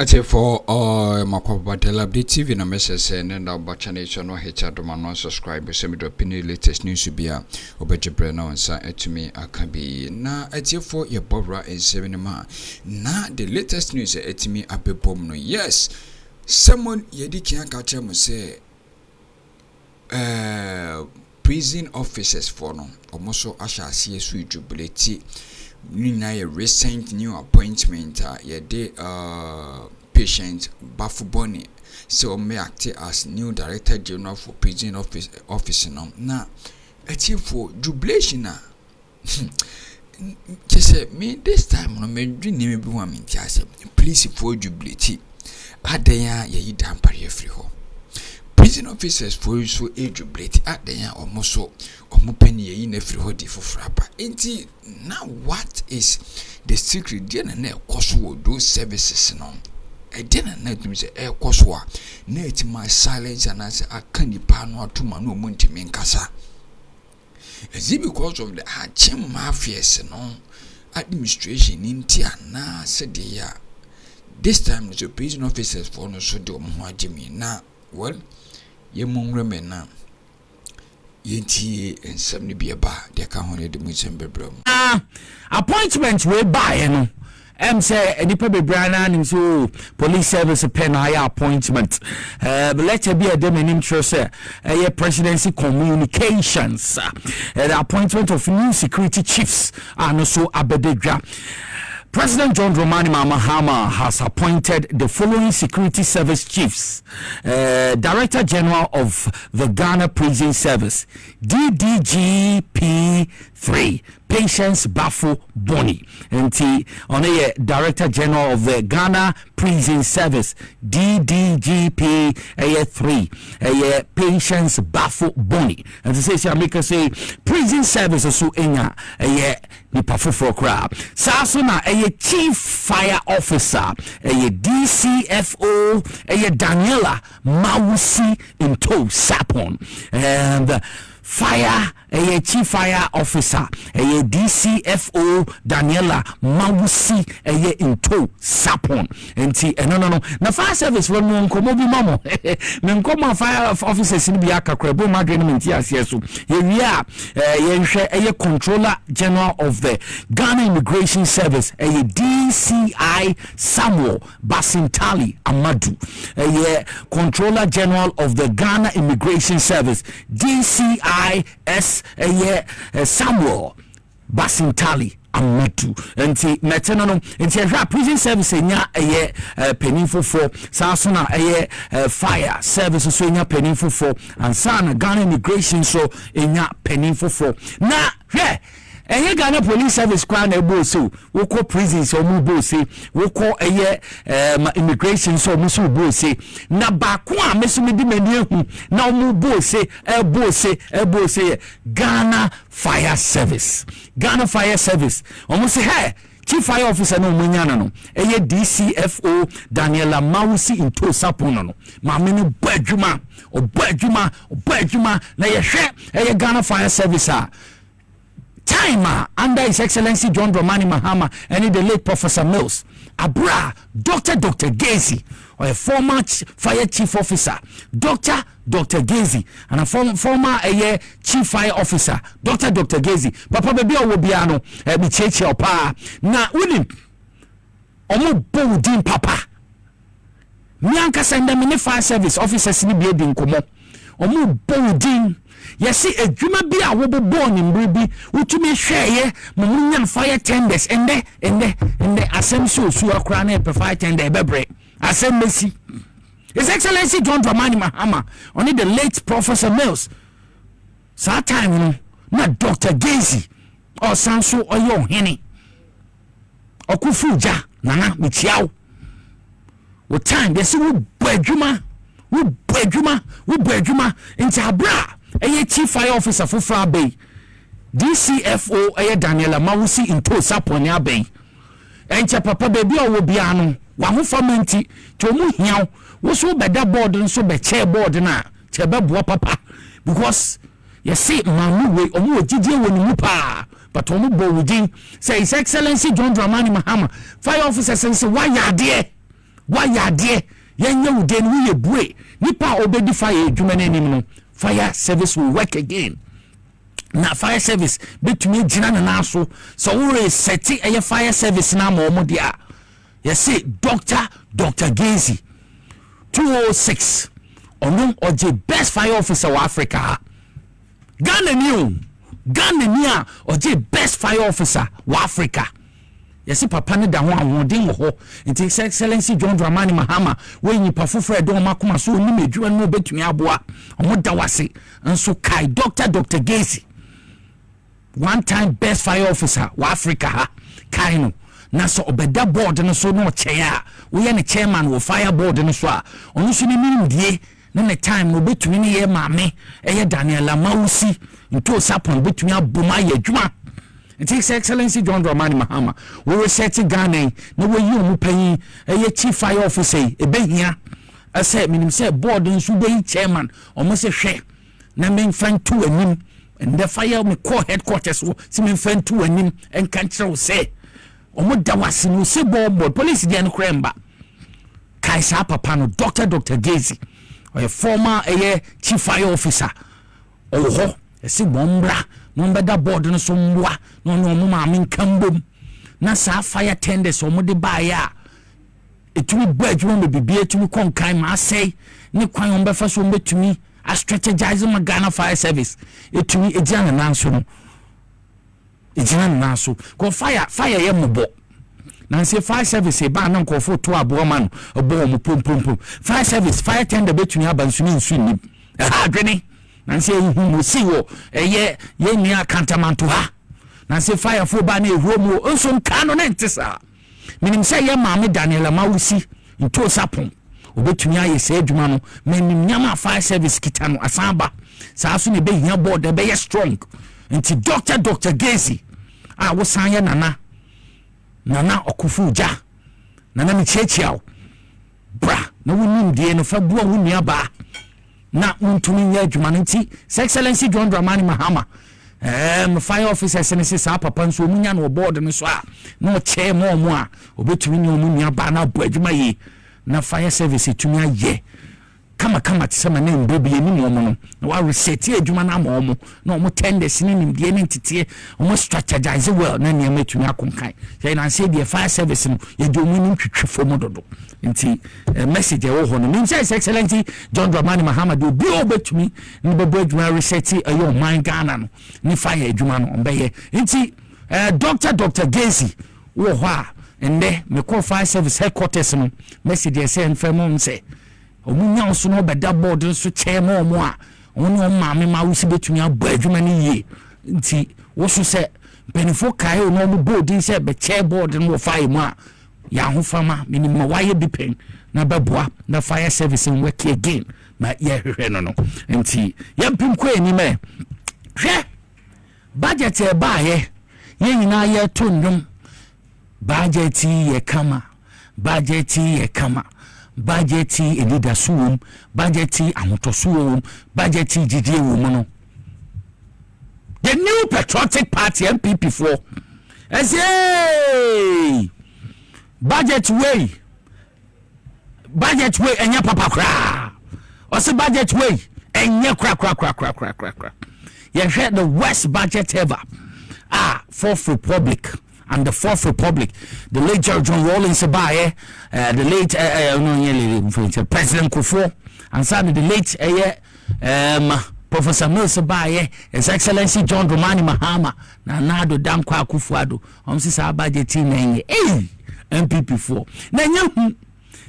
Ate for Makwabadela Update TV na message and then our channel no hit do man subscribe send me the opinion latest news to be a obejebre na onsa etumi akabi na ate for your bobra in 7 ma na the latest news etumi abebom no yes someone yedi kan ka chem say prison officers for no omoso asha CSU Jubilate a recent new appointment yede patient Baffoe so may act as new director general for prison office na for jubilation na just me this time no me dream me be one minti ase please for jubilate adan ye dan pare free ho prison officers for so jubilate adan omoso omupeni ye na free ho di fofraba enti now what is the secret dia na ekoso those services no e dia na tumi se ekoso a na etima silence and as akanipa no atuma no omuntimi nkasa is it because of the achim mafias no administration intia na said ya this time the prison officers for no so de omo agimi na well ye monreme na yenti ensem bi eba de ka ho ne de musem bebram appointment we buy no say enipa bebrana nim so police service pen higher appointment but let be a dem enim sure say presidency communications the appointment of new security chiefs and so abededra. President John Dramani Mahama has appointed the following security service chiefs: Director General of the Ghana Prison Service, DDGP3, Patience Baffoe Boni, and on a Director General of the Ghana Prison Service, DDGP3, Patience Baffoe Boni, and to say make us say prison service so enya nipa foforo kra saso na chief fire officer DCFO Daniela Mawusi into Sapon and fire chief fire officer DCFO Daniela Mawusi into Sapon enti no na fire service we no nkomo bi mamo me nkomo fire officers ni bi akakrabo madwene menti aseso ye hwe controller general of the Ghana Immigration Service DCI Samuel Basintali Amadu controller general of the Ghana Immigration Service DCIS Samuel Basintali Amatu enti meteno no enti prison service enya peniful for sasuna fire service so enya peniful for and sana Ghana Immigration so enya peniful for na Ghana police service kwa na ebo so we call prison so mu bo se we call immigration so mu so bo se na ba ko a meso me di mani ehu na mu bo se ebo se Ghana Fire Service omo se hey chief fire officer no munyana no DCFO Daniela Mawusi into Sapono no ma me no badwuma na ye hwe Ghana Fire Service time under His Excellency John Dramani Mahama and the late Professor Mills Abra Dr. Kesi or a former fire chief officer Dr. Kesi and a former chief fire officer Dr. Kesi papa baby obiano bi cheche opa na unim omo bodin papa nyanka senda me fire service officers ni bi din komo omo bodin yesi edwuma bi a wo bo ni mbribi utumi hweye munya fire tenders ende asem so akra na fire tender bebre asem mesi His Excellency John Dramani Mahama only the late Professor Mills sa time na Dr. Kesi or sanso oyo hene okufuja nana michiao wo time yesi wo badwuma into abra chief fire officer for Frabe DCFO Daniela Mawusi into Sapon Abbey and papa baby or biano one who famenti to mu hiao was so better board and so be chair board na cheba papa because you see mamu we omu jiji woni pa but omu bo wudi say His Excellency John Dramani Mahama fire officer say why ya there Why ya dear? Yen you den we bue. Nipa obedi fire adwuma no. Fire service will work again. Na fire service betumi gina na so. So we set a fire service na mo dia. You see Dr. Kesi 206 ono oje best fire officer of Africa. Ghana Nia oje best fire officer of Africa. You see papa ne da ho awodin ho. Nti His Excellency John Dramani Mahama we nipa foforo do makoma so ni medwuma no betumi aboa. Omo da wase nso kai Dr. Kesi. One time best fire officer of Africa ha. Kai no. Na so obeda board no so no chair. We are the chairman of fire board no so a. Onu so ni mindie na ne time no betumi ne ye maame eye Daniel Amawusi nto sapon betumi aboma ye adwuma. His Excellency John Dramani Mahama we research Ghana na we yi omu panyin eye chief fire officer e behia ase minim say board nso be chairman omo se hwe na men fan to anim and the fire me core headquarters so si men fan to anim en kan kire say omo da wase no se board police dey no kremba kai sa papa no Dr. Kesi or a former chief fire officer oh ese bombra no beda board no so mwa no ma min kambom na sa fire tenders omo de ba ya etumi badwuma me bibie etumi konkan ma sei ne kwan on befa so betumi a strategize ma Ghana fire service etumi ejiana nanso ko fire ye mobo na say fire service ba na nkofo to abo ma no obo mo pom fire service fire tender betumi abansumi nsu ha dwene na say hu si wo ye ni akantamanto ha na say fire fo ba na ehuro mu nso nka no na ntesa minim say ye maame Daniel Amawusi nto sapon obetumi aye say adwuma no menim nyama fire service kita no asamba saa so ne be hia board be ye strong nti Dr. Kesi a wo san ye nana okufuja nana mi chechiao bra na wonim die no fa bua wo nua ba na untumi nya adwuma nti His Excellency John Dramani Mahama fire officers ne say papa nso munya no board no so a no chair mo a obetumi ne omu nua ba na bo adwuma yi na fire service tumi aye kama tsema na mbebi ni mo no na wa reset adwuma na mo na omo tenders ni nimdie ni ntete omo strategize well na ne amatumi akonkan say na say the fire service no ye do mu ni twetwefo mo dodo nti message e wo ho no mean say His Excellency John Dramani Mahama do bi obetumi ni bebo adwuma reset ayo man Ghana no ni fire adwuma no mbeye nti Dr. Kesi wo ho a ende me call fire service headquarters no message e say enfemo say omunya so no beda board so chairman omo a ono maame ma wusi betumi abo adwuma ni ye nti wo so se benefo kai no mo board say be chair board no fire mu a ya ho fama minimum waye bipen na beboa na fire service work again ma ye hwehwe no nti yampim ko ani me hwe budget e ba ye nyina ye to ndum budget ye kama budget leadership budget amotosuo budget jidie wo mu no the new patriotic party MPP for say budget way enya papa kra o say budget way enya kra you heard the worst budget ever Fourth Republic and the Fourth Republic, the late John Rawlings Abaye, the late President Kufuor, and sadly the late Professor Mills Abaye, His Excellency John Dramani Mahama, Nado Dankwa Kufuado, Sisa budget MPP4. Then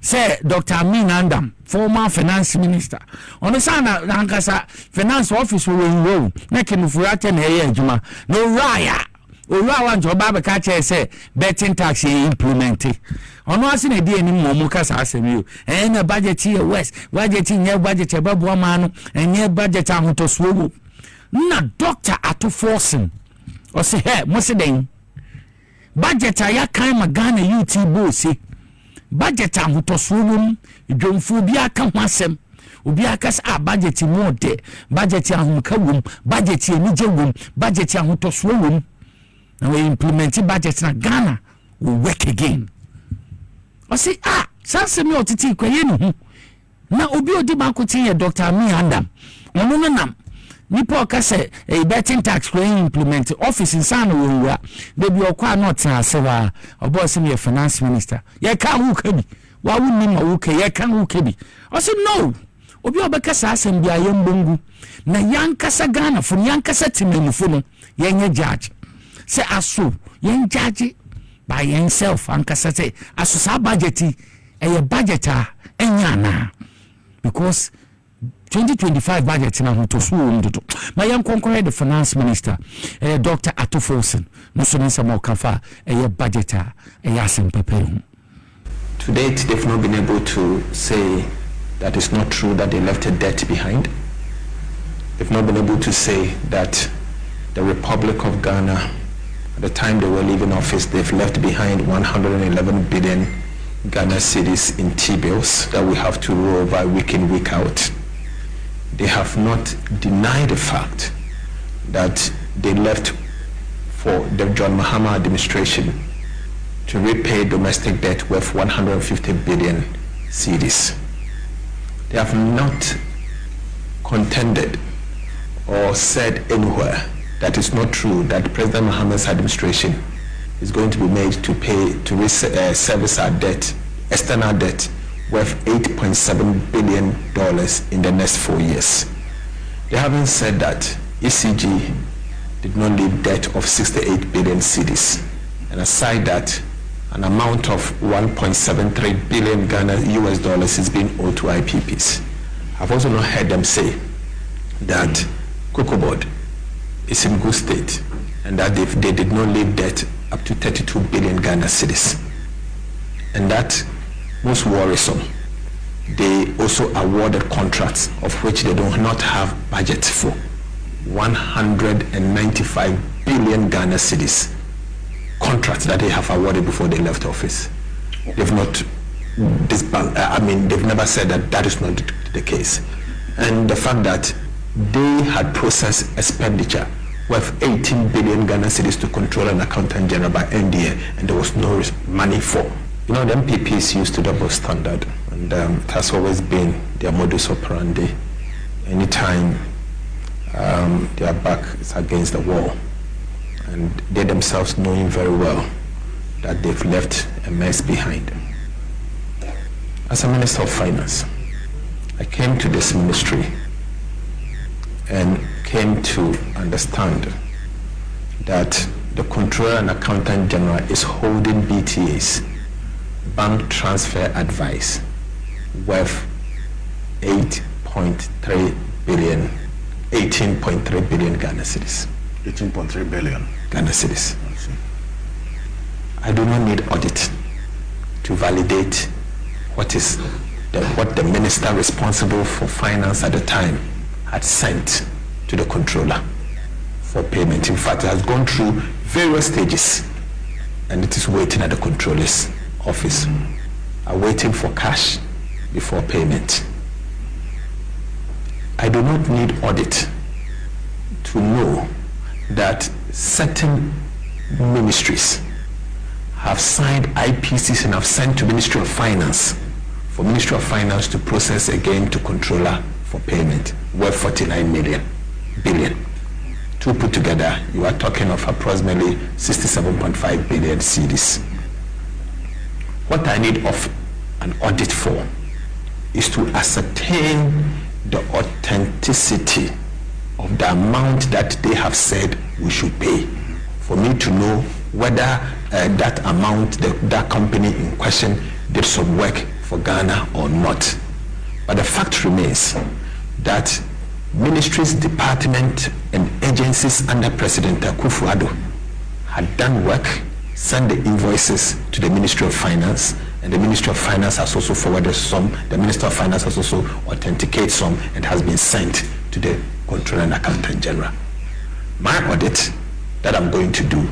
say Dr. Amin Andam, former finance minister. On the sana Lankasa finance office will enroll. Nekin Furatan Juma. No raya. Urawa Joba Kacha say betting tax implemented. On what's in a day any Momukas asem you. And a budget here west, budgeting your budget above 1 man and your budget out to swoop. Na doctor at to forcing. Or say, hey, Mosideng. Budget I kind of Ghana UT Bossy. Budget am to swoop. Jomfu bia ka hwasem. Obi akas budget more de. Budget am kawum. Budget ye nijewum. Budget am to swoop. Now we implement budget na Ghana will work again. I say Sanse me otiti kwaye ne hu. Na obi odi ba kotin ye Dr. Mi Adam. Ono no nam. Nipa ka say e betting tax ko implement office insan wo wura. De bi okwa not asewa. Obo se me finance minister. Ye ka hu ka bi. Wa wunni ma wo ka ye kan wo ka bi. O say no. Obi obekasa asem bia ye mbongu. Na yankasa Ghana fo yankasa timemufo no yenye judge. Say aso yen judge by himself ankasa say aso sa budgeti a budgeter enyana because 2025 budget na to so ndoto ma yan konkorre the finance minister Dr. Atofosen no so nsa mo kafa budgeter asem pepe. To date they've not been able to say that it's not true that they left a debt behind. They've not been able to say that the Republic of Ghana, at the time they were leaving office, they've left behind 111 billion Ghana cedis in T-bills that we have to roll over week in, week out. They have not denied the fact that they left for the John Mahama administration to repay domestic debt worth 150 billion cedis. They have not contended or said anywhere that it's not true that President Mahama's administration is going to be made to pay to service our debt, external debt, worth $8.7 billion in the next 4 years. They haven't said that ECG did not leave debt of 68 billion cedis, and aside that, an amount of 1.73 billion Ghana US dollars is being owed to IPPs. I've also not heard them say that Cocoa Board is in good state and that they did not leave debt up to 32 billion Ghana cedis. And that most worrisome. They also awarded contracts of which they do not have budget for. 195 billion Ghana cedis contracts that they have awarded before they left office. They've not they've never said that that is not the case. And the fact that they had processed expenditure worth 18 billion Ghana cedis to control an accountant general by NDA, and there was no money for. You know, the MPPs used to double standard, and it has always been their modus operandi. Anytime their back is against the wall, and they themselves knowing very well that they've left a mess behind. As a Minister of Finance, I came to this ministry and came to understand that the Controller and Accountant General is holding BTA's bank transfer advice worth 18.3 billion Ghana cedis. 18.3 billion Ghana cedis. I do not need audit to validate what the minister responsible for finance at the time had sent to the controller for payment. In fact, it has gone through various stages and it is waiting at the controller's office, awaiting for cash before payment. I do not need audit to know that certain ministries have signed IPCs and have sent to Ministry of Finance for Ministry of Finance to process again to controller for payment worth 49 billion. Two put together, you are talking of approximately 67.5 billion cedis. What I need of an audit for is to ascertain the authenticity of the amount that they have said we should pay, for me to know whether that amount, that company in question did some work for Ghana or not. But the fact remains that ministries, department and agencies under President Akufo-Addo had done work, sent the invoices to the Ministry of Finance, and the Ministry of Finance has also forwarded some, the Minister of Finance has also authenticated some, and has been sent to the Controller and Accountant General. My audit that I'm going to do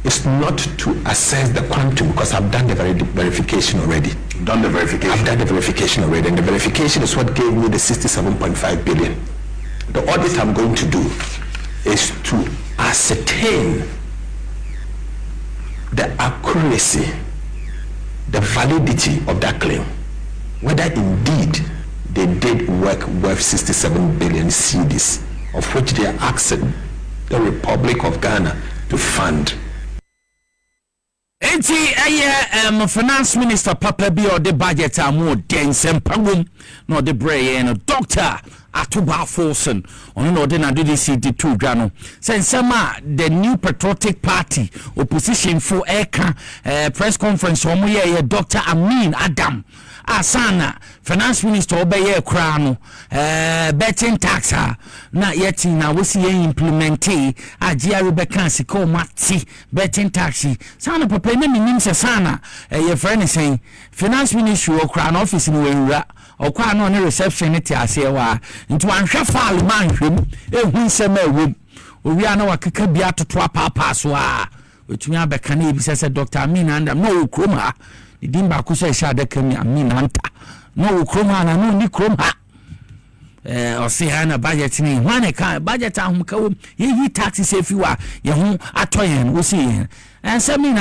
is not to assess the quantum, because I've done the verification already. I've done the verification already, and the verification is what gave me the 67.5 billion. The audit I'm going to do is to ascertain the accuracy the validity of that claim, whether indeed they did work worth 67 billion cedis, of which they are asking the Republic of Ghana to fund. Finance Minister Papa Bi or the budget are more dense and pangum, no the brain, Doctor Atuba Folson, on no then I do this CD2 Grano. Since the new patriotic party opposition for Eka press conference on Dr. Amin Adam. Asana finance minister obeye krano betting tax na yeti na wosi implementi agia rebecca siko mati betting tax sana papa na minim se sana ye friend saying finance ministry okra office ni wenura okwa no ne reception ne tiase wa nti wanhwe file man hwem ehu nsema ewom owia na wakeka bia toto apapa so a otumi abeka na ebi se Dr. Amin Andam no Akroma idimba kusa shada kemi Amin Anta no Akroma na no ni Kroma osi hana budget ni wane ka budget ahum ka yi taxi se fi wa ye hu atoyen wosi en semi